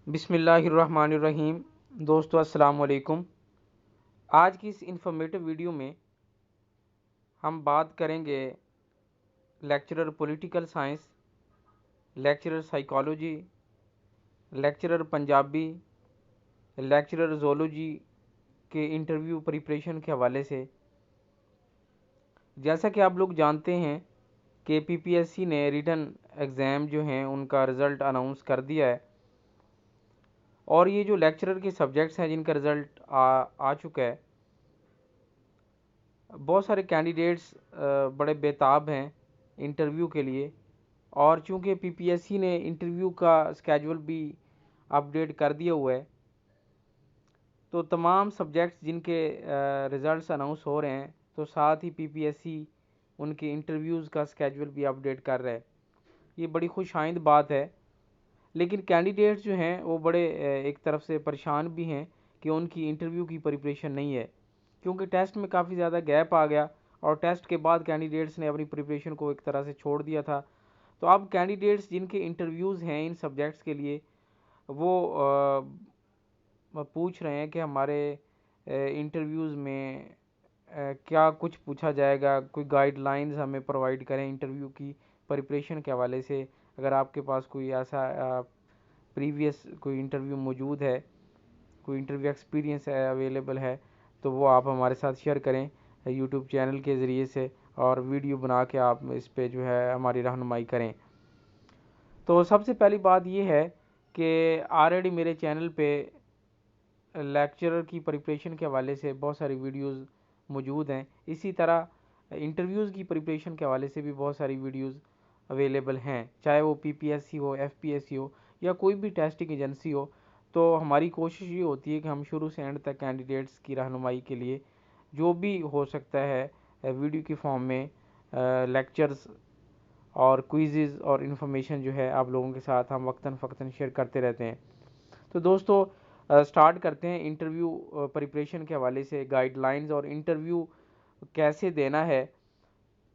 बिस्मिल्लाहिर्रहमानिर्रहीम। दोस्तों अस्सलाम वालेकुम। आज की इस इंफॉर्मेटिव वीडियो में हम बात करेंगे lecturer political science, lecturer psychology, lecturer Punjabi, lecturer zoology के इंटरव्यू प्रिपरेशन के हवाले से। जैसा कि आप लोग जानते हैं कि पीपीएससी ने रिटन एग्ज़ाम जो हैं उनका रिज़ल्ट अनाउंस कर दिया है, और ये जो लेक्चरर के सब्जेक्ट्स हैं जिनका रिज़ल्ट आ चुका है, बहुत सारे कैंडिडेट्स बड़े बेताब हैं इंटरव्यू के लिए। और चूंकि पीपीएससी ने इंटरव्यू का स्केड्यूल भी अपडेट कर दिया हुआ है, तो तमाम सब्जेक्ट्स जिनके रिज़ल्ट्स अनाउंस हो रहे हैं, तो साथ ही पीपीएससी उनके इंटरव्यूज़ का स्केड्यूल भी अपडेट कर रहा है। ये बड़ी खुशाइंद बात है। लेकिन कैंडिडेट्स जो हैं वो बड़े एक तरफ से परेशान भी हैं कि उनकी इंटरव्यू की प्रिपरेशन नहीं है, क्योंकि टेस्ट में काफ़ी ज़्यादा गैप आ गया और टेस्ट के बाद कैंडिडेट्स ने अपनी प्रिपरेशन को एक तरह से छोड़ दिया था। तो अब कैंडिडेट्स जिनके इंटरव्यूज़ हैं इन सब्जेक्ट्स के लिए, वो पूछ रहे हैं कि हमारे इंटरव्यूज़ में क्या कुछ पूछा जाएगा, कोई गाइडलाइंस हमें प्रोवाइड करें इंटरव्यू की प्रिपरेशन के हवाले से। अगर आपके पास कोई ऐसा प्रीवियस कोई इंटरव्यू मौजूद है, कोई इंटरव्यू एक्सपीरियंस है अवेलेबल है, तो वो आप हमारे साथ शेयर करें यूट्यूब चैनल के ज़रिए से, और वीडियो बना के आप इस पे जो है हमारी रहनुमाई करें। तो सबसे पहली बात ये है कि ऑलरेडी मेरे चैनल पे लेक्चरर की प्रिपरेशन के हवाले से बहुत सारी वीडियोस मौजूद हैं। इसी तरह इंटरव्यूज़ की प्रिपरेशन के हवाले से भी बहुत सारी वीडियोस अवेलेबल हैं, चाहे वो पीपीएससी हो, एफपीएससी हो, या कोई भी टेस्टिंग एजेंसी हो। तो हमारी कोशिश ये होती है कि हम शुरू से एंड तक कैंडिडेट्स की रहनुमाई के लिए जो भी हो सकता है वीडियो की फॉर्म में लेक्चर्स और क्विज़ और इन्फॉर्मेशन जो है आप लोगों के साथ हम वक्तन फ़क्तन शेयर करते रहते हैं। तो दोस्तों स्टार्ट करते हैं इंटरव्यू प्रिपरेशन के हवाले से गाइडलाइंस और इंटरव्यू कैसे देना है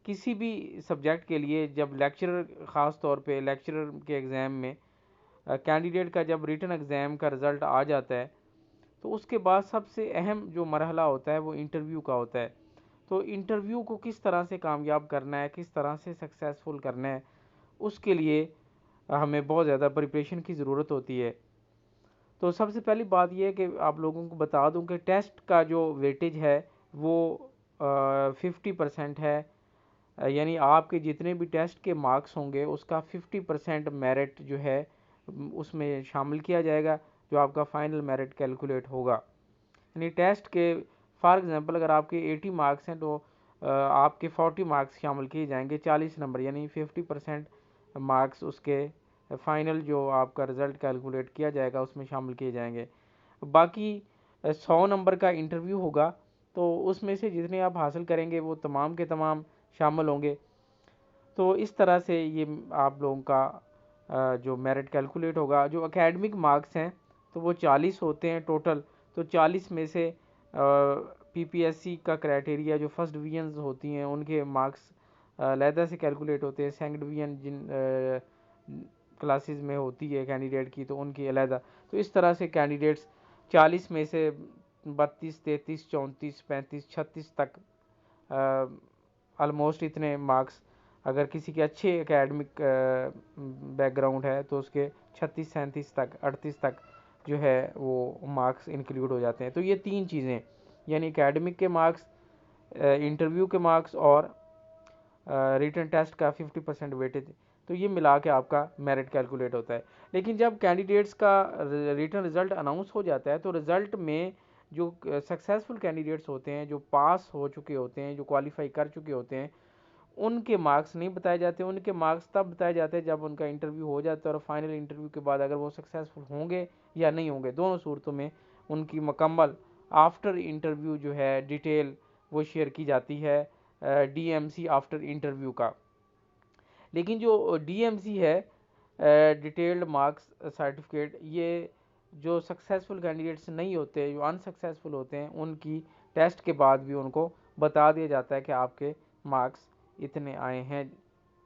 किसी भी सब्जेक्ट के लिए। जब लेक्चरर, ख़ास तौर पे लेक्चरर के एग्ज़ाम में कैंडिडेट का जब रिटन एग्ज़ाम का रिज़ल्ट आ जाता है, तो उसके बाद सबसे अहम जो मरहला होता है वो इंटरव्यू का होता है। तो इंटरव्यू को किस तरह से कामयाब करना है, किस तरह से सक्सेसफुल करना है, उसके लिए हमें बहुत ज़्यादा प्रिपरेशन की ज़रूरत होती है। तो सबसे पहली बात यह है कि आप लोगों को बता दूं कि टेस्ट का जो वेटेज है वो 50% है। यानी आपके जितने भी टेस्ट के मार्क्स होंगे उसका 50% मेरिट जो है उसमें शामिल किया जाएगा, जो आपका फाइनल मेरिट कैलकुलेट होगा। यानी टेस्ट के फॉर एग्जांपल अगर आपके 80 मार्क्स हैं, तो आपके 40 मार्क्स शामिल किए जाएंगे, 40 नंबर, यानी 50% मार्क्स उसके फाइनल जो आपका रिज़ल्ट कैलकुलेट किया जाएगा उसमें शामिल किए जाएंगे। बाकी 100 नंबर का इंटरव्यू होगा, तो उसमें से जितने आप हासिल करेंगे वो तमाम के तमाम शामिल होंगे। तो इस तरह से ये आप लोगों का जो मेरिट कैलकुलेट होगा। जो एकेडमिक मार्क्स हैं तो वो 40 होते हैं टोटल। तो 40 में से पीपीएससी का क्राइटेरिया जो फर्स्ट डिवीजन होती हैं उनके मार्क्स अलहदा से कैलकुलेट होते हैं। सेकंड डिवीजन जिन क्लासेस में होती है कैंडिडेट की, तो उनकी अलहदा। तो इस तरह से कैंडिडेट्स 40 में से 32, 33, 34, 35, 36 तक ऑलमोस्ट इतने मार्क्स, अगर किसी के अच्छे एकेडमिक बैकग्राउंड है तो उसके 36, 37 तक, 38 तक जो है वो मार्क्स इंक्लूड हो जाते हैं। तो ये तीन चीज़ें, यानी एकेडमिक के मार्क्स, इंटरव्यू के मार्क्स और रिटन टेस्ट का 50% वेटेज, तो ये मिला के आपका मेरिट कैलकुलेट होता है। लेकिन जब कैंडिडेट्स का रिटन रिज़ल्ट अनाउंस हो जाता है, तो रिज़ल्ट में जो सक्सेसफुल कैंडिडेट्स होते हैं, जो पास हो चुके होते हैं, जो क्वालिफाई कर चुके होते हैं, उनके मार्क्स नहीं बताए जाते। उनके मार्क्स तब बताए जाते हैं जब उनका इंटरव्यू हो जाता है, और फाइनल इंटरव्यू के बाद अगर वो सक्सेसफुल होंगे या नहीं होंगे, दोनों सूरतों में उनकी मुकम्मल आफ्टर इंटरव्यू जो है डिटेल वो शेयर की जाती है डीएमसी आफ्टर इंटरव्यू का। लेकिन जो डीएमसी है, डिटेल्ड मार्क्स सर्टिफिकेट, ये जो सक्सेसफुल कैंडिडेट्स नहीं होते, जो अनसक्सेसफुल होते हैं, उनकी टेस्ट के बाद भी उनको बता दिया जाता है कि आपके मार्क्स इतने आए हैं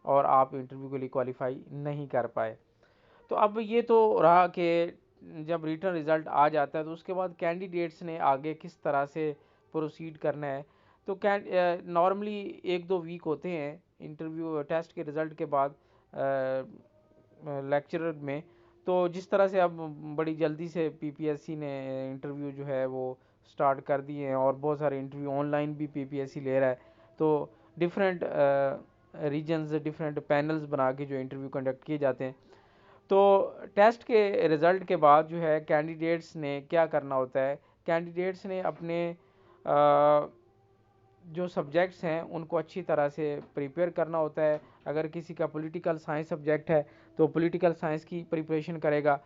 और आप इंटरव्यू के लिए क्वालिफाई नहीं कर पाए। तो अब ये तो रहा कि जब रिटर्न रिज़ल्ट आ जाता है तो उसके बाद कैंडिडेट्स ने आगे किस तरह से प्रोसीड करना है। तो नॉर्मली 1-2 वीक होते हैं इंटरव्यू टेस्ट के रिज़ल्ट के बाद लेक्चरर में। तो जिस तरह से अब बड़ी जल्दी से पीपीएससी ने इंटरव्यू जो है वो स्टार्ट कर दिए हैं और बहुत सारे इंटरव्यू ऑनलाइन भी पीपीएससी ले रहा है। तो डिफरेंट रीजन्स, डिफरेंट पैनल्स बना के जो इंटरव्यू कंडक्ट किए जाते हैं। तो टेस्ट के रिज़ल्ट के बाद जो है कैंडिडेट्स ने क्या करना होता है, कैंडिडेट्स ने अपने जो सब्जेक्ट्स हैं उनको अच्छी तरह से प्रिपेयर करना होता है। अगर किसी का पॉलिटिकल साइंस सब्जेक्ट है तो पॉलिटिकल साइंस की प्रिपरेशन करेगा।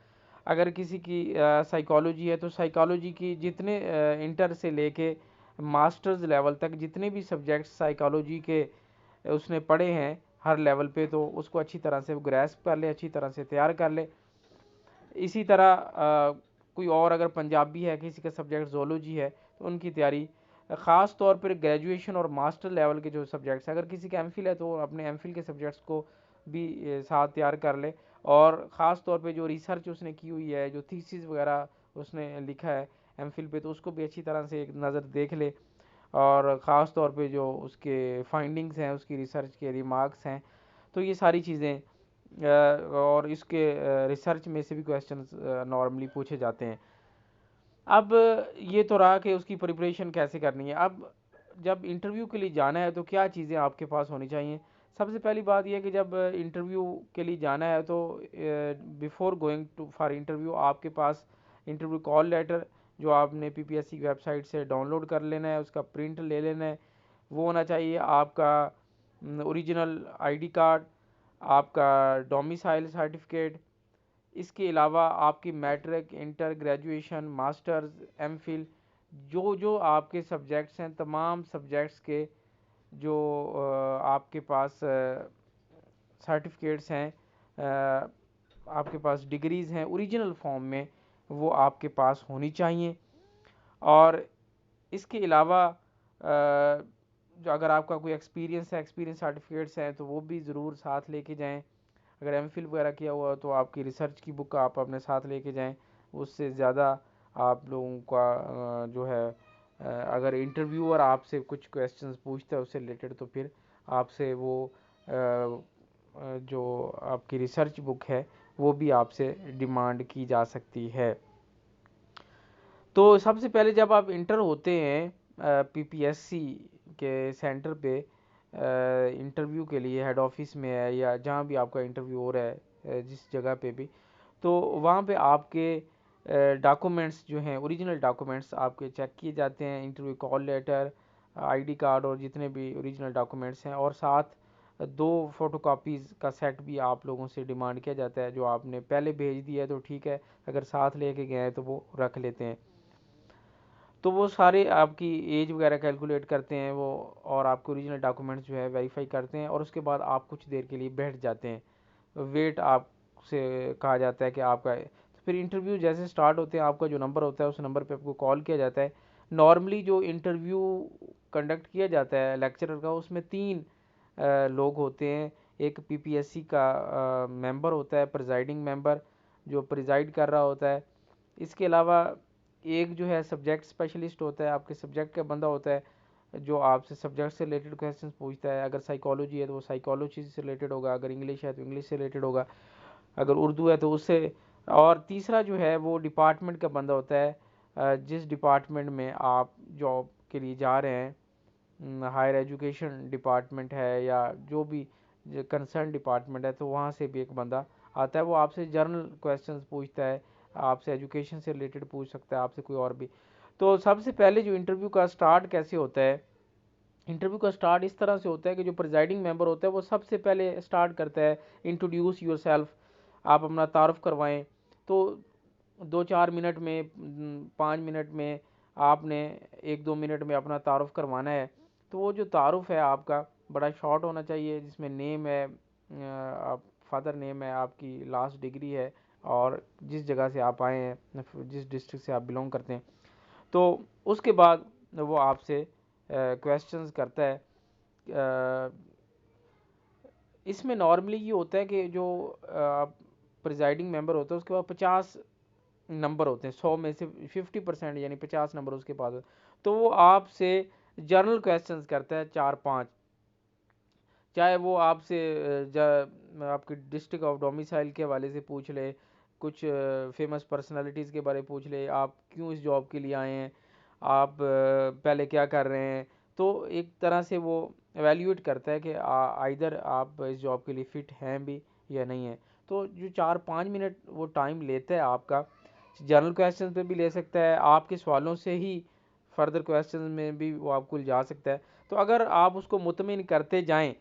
अगर किसी की साइकोलॉजी है तो साइकोलॉजी की जितने इंटर से लेके मास्टर्स लेवल तक जितने भी सब्जेक्ट्स साइकोलॉजी के उसने पढ़े हैं हर लेवल पे, तो उसको अच्छी तरह से ग्रैस्प कर ले, अच्छी तरह से तैयार कर ले। इसी तरह कोई और अगर पंजाबी है, किसी का सब्जेक्ट जोलॉजी है, तो उनकी तैयारी ख़ास तौर पर ग्रेजुएशन और मास्टर लेवल के जो सब्जेक्ट्स, अगर किसी का एमफिल है तो अपने एमफिल के सब्जेक्ट्स को भी साथ तैयार कर ले। और ख़ास तौर पे जो रिसर्च उसने की हुई है, जो थीसिस वगैरह उसने लिखा है एमफिल पे, तो उसको भी अच्छी तरह से एक नज़र देख ले। और ख़ास तौर पे जो उसके फाइंडिंग्स हैं, उसकी रिसर्च के रिमार्क्स हैं, तो ये सारी चीज़ें और इसके रिसर्च में से भी क्वेश्चंस नॉर्मली पूछे जाते हैं। अब ये तो रहा कि उसकी प्रिपरेशन कैसे करनी है। अब जब इंटरव्यू के लिए जाना है तो क्या चीज़ें आपके पास होनी चाहिए। सबसे पहली बात यह है कि जब इंटरव्यू के लिए जाना है तो before going to for interview आपके पास इंटरव्यू कॉल लेटर जो आपने पीपीएससी की वेबसाइट से डाउनलोड कर लेना है, उसका प्रिंट ले लेना है। वो होना चाहिए आपका ओरिजिनल आईडी कार्ड, आपका डोमिसाइल सर्टिफिकेट। इसके अलावा आपकी matric, inter, graduation, masters, MPhil, जो जो आपके सब्जेक्ट्स हैं, तमाम सब्जेक्ट्स के जो आपके पास सर्टिफिकेट्स हैं, आपके पास डिग्रीज़ हैं ओरिजिनल फॉर्म में, वो आपके पास होनी चाहिए। और इसके अलावा जो अगर आपका कोई एक्सपीरियंस है, एक्सपीरियंस सर्टिफिकेट्स हैं, तो वो भी ज़रूर साथ लेके जाएं। अगर एमफिल वगैरह किया हुआ तो आपकी रिसर्च की बुक आप अपने साथ लेके जाएं। उससे ज़्यादा आप लोगों का जो है अगर इंटरव्यूअर आपसे कुछ क्वेश्चंस पूछता है उससे रिलेटेड, तो फिर आपसे वो जो आपकी रिसर्च बुक है वो भी आपसे डिमांड की जा सकती है। तो सबसे पहले जब आप इंटर होते हैं पीपीएससी के सेंटर पे इंटरव्यू के लिए, हेड ऑफिस में है या जहाँ भी आपका इंटरव्यू हो रहा है जिस जगह पे भी, तो वहाँ पे आपके डॉक्यूमेंट्स जो हैं, ओरिजिनल डॉक्यूमेंट्स आपके चेक किए जाते हैं। Interview call letter, ID card और जितने भी ओरिजिनल डॉक्यूमेंट्स हैं, और साथ 2 फोटोकॉपीज़ का सेट भी आप लोगों से डिमांड किया जाता है। जो आपने पहले भेज दिया है तो ठीक है, अगर साथ लेके गए हैं तो वो रख लेते हैं। तो वो सारे आपकी एज वगैरह कैलकुलेट करते हैं वो, और आपके ओरिजिनल डॉक्यूमेंट्स जो है वेरीफाई करते हैं, और उसके बाद आप कुछ देर के लिए बैठ जाते हैं। वेट आपसे कहा जाता है कि आपका, तो फिर इंटरव्यू जैसे स्टार्ट होते हैं आपका जो नंबर होता है उस नंबर पे आपको कॉल किया जाता है। नॉर्मली जो इंटरव्यू कंडक्ट किया जाता है लेक्चरर का, उसमें 3 लोग होते हैं। एक पीपीएससी का मेंबर होता है, प्रिजाइडिंग मेंबर जो प्रिजाइड कर रहा होता है। इसके अलावा एक जो है सब्जेक्ट स्पेशलिस्ट होता है, आपके सब्जेक्ट का बंदा होता है जो आपसे सब्जेक्ट से रिलेटेड क्वेश्चंस पूछता है। अगर साइकोलॉजी है तो वो साइकोलॉजी से रिलेटेड होगा, अगर इंग्लिश है तो इंग्लिश से रिलेटेड होगा, अगर उर्दू है तो उससे। और तीसरा जो है वो डिपार्टमेंट का बंदा होता है, जिस डिपार्टमेंट में आप जॉब के लिए जा रहे हैं, हायर एजुकेशन डिपार्टमेंट है या जो भी कंसर्न डिपार्टमेंट है, तो वहाँ से भी एक बंदा आता है। वो आपसे जनरल क्वेश्चंस पूछता है, आपसे एजुकेशन से रिलेटेड पूछ सकता है, आपसे कोई और भी। तो सबसे पहले जो इंटरव्यू का स्टार्ट कैसे होता है, इंटरव्यू का स्टार्ट इस तरह से होता है कि जो प्रिजाइडिंग मेंबर होता है वो सबसे पहले स्टार्ट करता है, इंट्रोड्यूस योर सेल्फ, आप अपना तारुफ करवाएं। तो 2-4 मिनट में, 5 मिनट में आपने 1-2 मिनट में अपना तारुफ करवाना है। तो वो जो तारुफ है आपका बड़ा शॉर्ट होना चाहिए, जिसमें नेम है, आप फादर नेम है, आपकी लास्ट डिग्री है, और जिस जगह से आप आए हैं, जिस डिस्ट्रिक्ट से आप बिलोंग करते हैं। तो उसके बाद वो आपसे क्वेश्चंस करता है। इसमें नॉर्मली ये होता है कि जो प्रिजाइडिंग मेंबर होता है उसके बाद 50 नंबर होते हैं, 100 में से 50% यानी 50 नंबर उसके पास हो, तो वो आपसे जनरल क्वेश्चंस करता है 4-5, चाहे वो आपसे आपके डिस्ट्रिक्ट ऑफ डोमिसाइल के हवाले से पूछ ले, कुछ फेमस पर्सनालिटीज़ के बारे में पूछ ले, आप क्यों इस जॉब के लिए आए हैं, आप पहले क्या कर रहे हैं। तो एक तरह से वो एवेल्यूएट करता है कि आइदर आप इस जॉब के लिए फ़िट हैं भी या नहीं है। तो जो 4-5 मिनट वो टाइम लेता है आपका, जनरल क्वेश्चन पे भी ले सकता है, आपके सवालों से ही फर्दर क्वेश्चन में भी वो आपको जा सकता है। तो अगर आप उसको मुतमिन करते जाएं,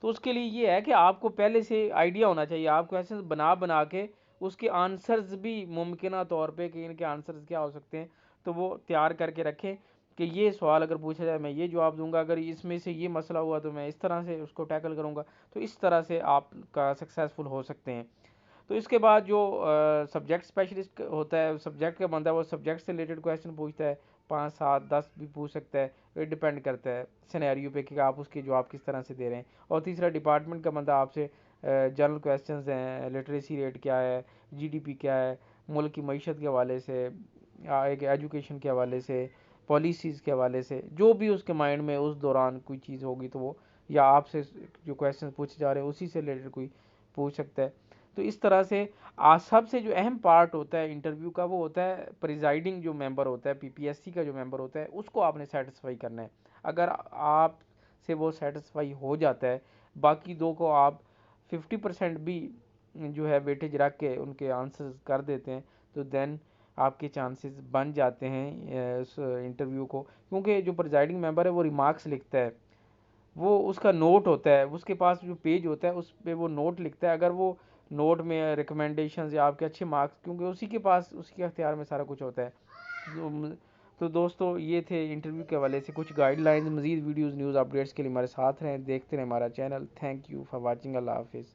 तो उसके लिए ये है कि आपको पहले से आइडिया होना चाहिए, आप क्वेश्चंस बना बना के उसके आंसर्स भी मुमकिन तौर पे कि इनके आंसर्स क्या हो सकते हैं, तो वो तैयार करके रखें कि ये सवाल अगर पूछा जाए मैं ये जवाब दूंगा, अगर इसमें से ये मसला हुआ तो मैं इस तरह से उसको टैकल करूंगा। तो इस तरह से आपका सक्सेसफुल हो सकते हैं। तो इसके बाद जो सब्जेक्ट स्पेशलिस्ट होता है, सब्जेक्ट का बंदा, वो सब्जेक्ट से रिलेटेड क्वेश्चन पूछता है, 5, 7, 10 भी पूछ सकता है, ये डिपेंड करता है सिनेरियो पे कि आप उसके जवाब किस तरह से दे रहे हैं। और तीसरा डिपार्टमेंट का बंदा आपसे जनरल क्वेश्चंस हैं, लिटरेसी रेट क्या है, जीडीपी क्या है, मुल्क की मईशत के हवाले से, एक एजुकेशन के हवाले से, पॉलिसीज़ के हवाले से, जो भी उसके माइंड में उस दौरान कोई चीज़ होगी तो वो, या आपसे जो क्वेश्चन पूछे जा रहे हैं उसी से रिलेटेड कोई पूछ सकता है। तो इस तरह से सबसे जो अहम पार्ट होता है इंटरव्यू का, वो होता है प्रिजाइडिंग जो मेंबर होता है, पीपीएससी का जो मेंबर होता है, उसको आपने सेटिस्फाई करना है। अगर आप से वो सेटिस्फाई हो जाता है, बाकी दो को आप 50% भी जो है वेटेज रख के उनके आंसर्स कर देते हैं, तो देन आपके चांसेस बन जाते हैं उस इंटरव्यू को। क्योंकि जो प्रिजाइडिंग मेंबर है वो रिमार्क्स लिखता है, वो उसका नोट होता है, उसके पास जो पेज होता है उस पे वो नोट लिखता है। अगर वो नोट में रिकमेंडेशंस या आपके अच्छे मार्क्स, क्योंकि उसी के पास, उसी के अख्तियार में सारा कुछ होता है। तो, तो दोस्तों ये थे इंटरव्यू के हवाले से कुछ गाइडलाइंस। मजीद वीडियोस न्यूज़ अपडेट्स के लिए हमारे साथ रहें, देखते रहें हमारा चैनल। Thank you for watching. अल्लाह हाफिज़।